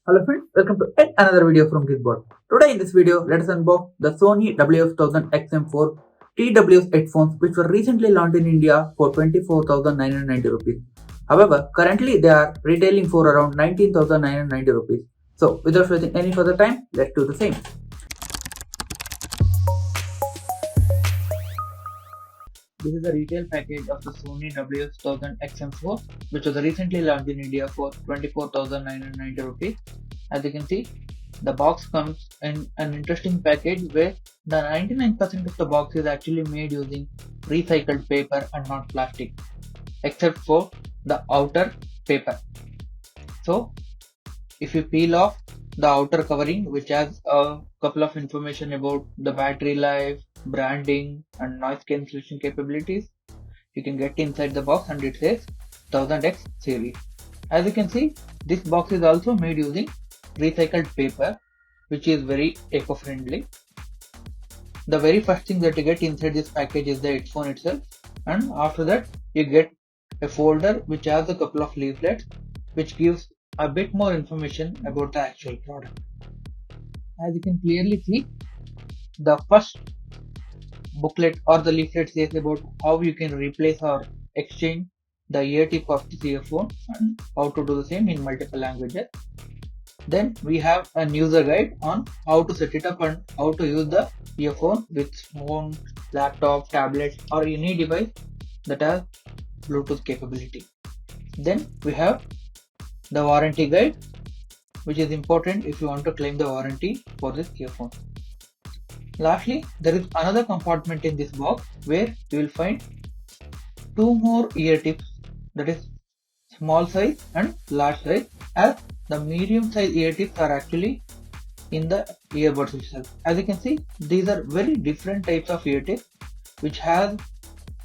Hello friends, welcome to yet another video from Gizbot. Today in this video, let us unbox the Sony WF-1000XM4 TWS headphones which were recently launched in India for 24,990 rupees. However, currently they are retailing for around 19,990 rupees. So without wasting any further time, let's do the same. This is the retail package of the Sony WF-1000XM4 which was recently launched in India for 24,990 rupees. As you can see, the box comes in an interesting package where the 99% of the box is actually made using recycled paper and not plastic, except for the outer paper. So if you peel off the outer covering, which has a couple of information about the battery life, branding and noise cancellation capabilities, you can get inside the box and it says 1000X series. As you can see, this box is also made using recycled paper, which is very eco-friendly. The very first thing that you get inside this package is the headphone itself, and after that you get a folder which has a couple of leaflets which gives a bit more information about the actual product. As you can clearly see, the first booklet or the leaflet says about how you can replace or exchange the ear tip of this earphone and how to do the same in multiple languages. Then we have a user guide on how to set it up and how to use the earphone with phone, laptop, tablet or any device that has Bluetooth capability. Then we have the warranty guide, which is important if you want to claim the warranty for this earphone. Lastly, there is another compartment in this box where you will find two more ear tips, that is small size and large size, as the medium size ear tips are actually in the earbuds itself. As you can see, these are very different types of ear tips which has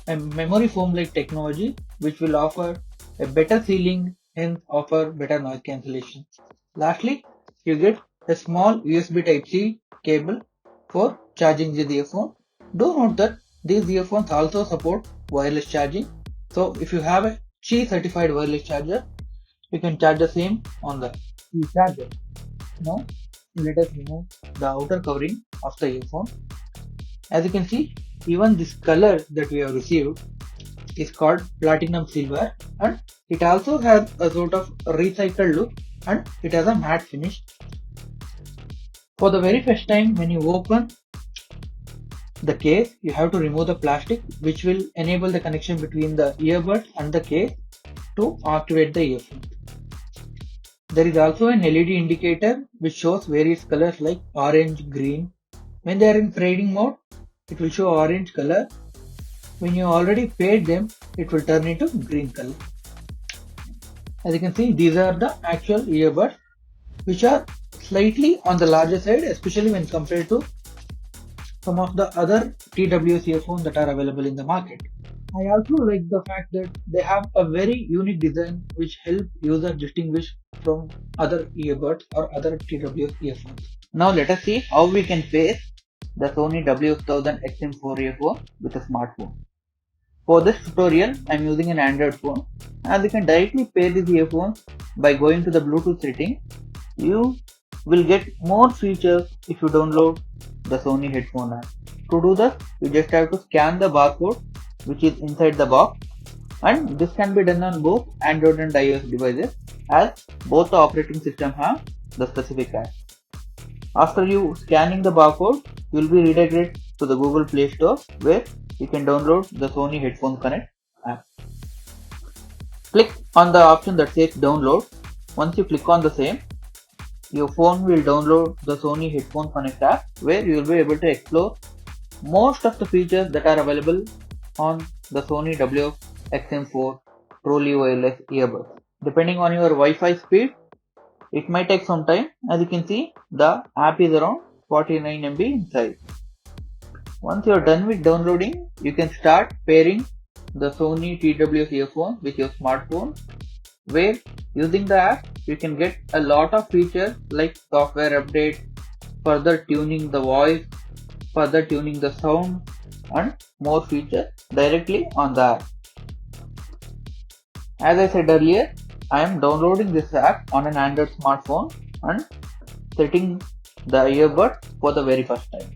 a memory foam like technology which will offer a better sealing and offer better noise cancellation. Lastly, you get a small USB Type-C cable for charging the earphone. Do note that these earphones also support wireless charging. So if you have a Qi certified wireless charger, you can charge the same on the Qi charger. Now let us remove the outer covering of the earphone. As you can see, even this color that we have received is called platinum silver, and it also has a sort of recycled look and it has a matte finish. For the very first time when you open the case, you have to remove the plastic, which will enable the connection between the earbud and the case to activate the earphone. There is also an LED indicator which shows various colors like orange, green. When they are in fading mode, it will show orange color. When you already paid them, it will turn into green color. As you can see, these are the actual earbuds, which are slightly on the larger side, especially when compared to some of the other TWS earphones that are available in the market. I also like the fact that they have a very unique design which help users distinguish from other earbuds or other TWS earphones. Now let us see how we can pair the Sony WF-1000XM4 earphone with a smartphone. For this tutorial, I am using an Android phone, and you can directly pair these earphones by going to the Bluetooth setting. You will get more features if you download the Sony headphone app. To do this, you just have to scan the barcode which is inside the box, and this can be done on both Android and iOS devices as both the operating system have the specific app. After you scanning the barcode, you will be redirected to the Google Play Store where you can download the Sony Headphone Connect app. Click on the option that says download. Once you click on the same, your phone will download the Sony Headphone Connect app where you will be able to explore most of the features that are available on the Sony WF-XM4 truly wireless earbuds. Depending on your Wi-Fi speed, it might take some time. As you can see, the app is around 49 MB in size. Once you are done with downloading, you can start pairing the Sony TWS earphone with your smartphone, where using the app you can get a lot of features like software update, further tuning the voice, further tuning the sound and more features directly on the app. As I said earlier, I am downloading this app on an Android smartphone and setting the earbud for the very first time.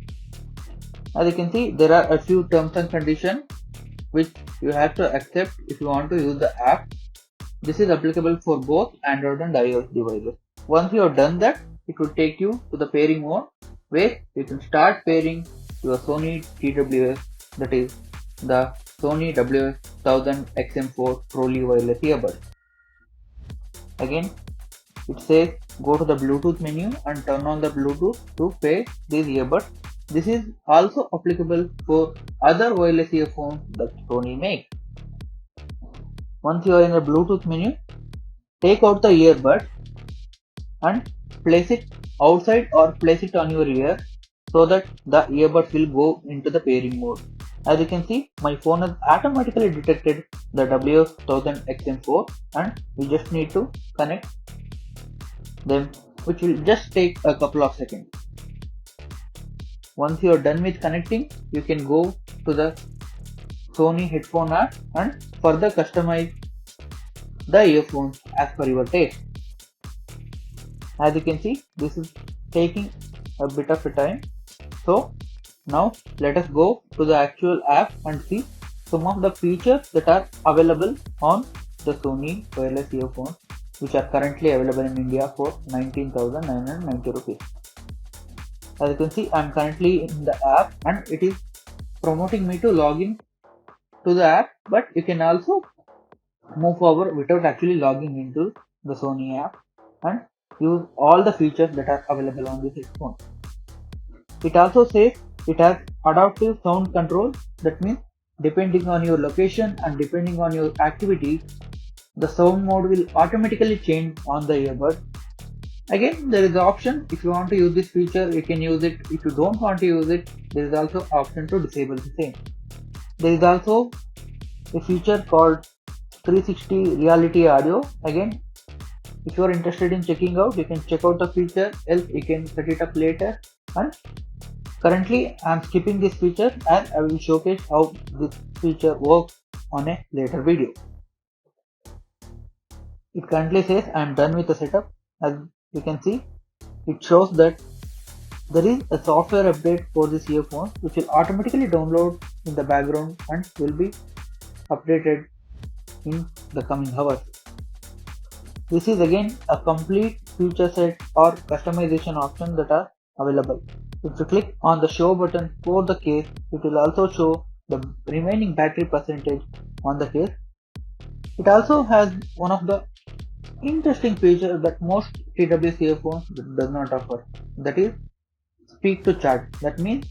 As you can see, there are a few terms and conditions which you have to accept if you want to use the app. This is applicable for both Android and iOS devices. Once you have done that, it will take you to the pairing mode where you can start pairing your Sony TWS, that is the Sony WF-1000XM4 Trolley wireless earbud. Again, it says go to the Bluetooth menu and turn on the Bluetooth to pair these earbuds. This is also applicable for other wireless earphones that Sony makes. Once you are in the Bluetooth menu, take out the earbud and place it outside or place it on your ear so that the earbuds will go into the pairing mode. As you can see, my phone has automatically detected the WF-1000XM4 and we just need to connect them, which will just take a couple of seconds. Once you are done with connecting, you can go to the Sony headphone app and further customize the earphones as per your taste. As you can see, this is taking a bit of a time. So now let us go to the actual app and see some of the features that are available on the Sony wireless earphones, which are currently available in India for 19,990 rupees. As you can see, I am currently in the app and it is promoting me to log in to the app, but you can also move forward without actually logging into the Sony app and use all the features that are available on this headphone. It also says it has adaptive sound control. That means depending on your location and depending on your activity, the sound mode will automatically change on the earbud. Again, there is the option, if you want to use this feature, you can use it. If you don't want to use it, there is also option to disable the same. There is also a feature called 360 reality audio. Again, if you are interested in checking out, you can check out the feature, else you can set it up later. And currently I am skipping this feature and I will showcase how this feature works on a later video. It currently says I am done with the setup. As you can see, it shows that there is a software update for this earphone which will automatically download in the background and will be updated in the coming hours. This is again a complete feature set or customization option that are available. If you click on the show button for the case, it will also show the remaining battery percentage on the case. It also has one of the interesting features that most TWS earphones does not offer, that is speak to chat. That means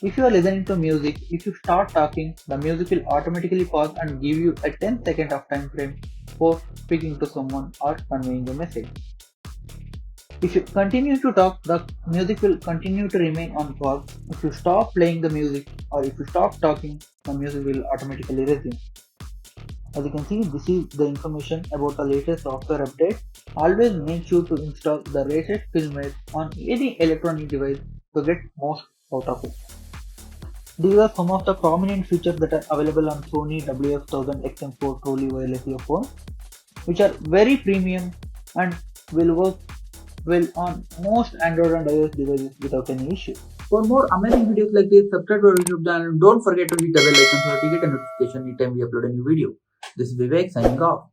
if you are listening to music, if you start talking, the music will automatically pause and give you a 10-second of time frame for speaking to someone or conveying a message. If you continue to talk, the music will continue to remain on pause. If you stop playing the music or if you stop talking, the music will automatically resume. As you can see, this is the information about the latest software update. Always make sure to install the latest firmware on any electronic device to get most out of it. These are some of the prominent features that are available on Sony WF-1000XM4 Trolley wireless earphones, which are very premium and will work well on most Android and iOS devices without any issue. For more amazing videos like this, subscribe to our YouTube channel and don't forget to hit the bell icon so that you get a notification anytime we upload a new video. This is Vivek signing off.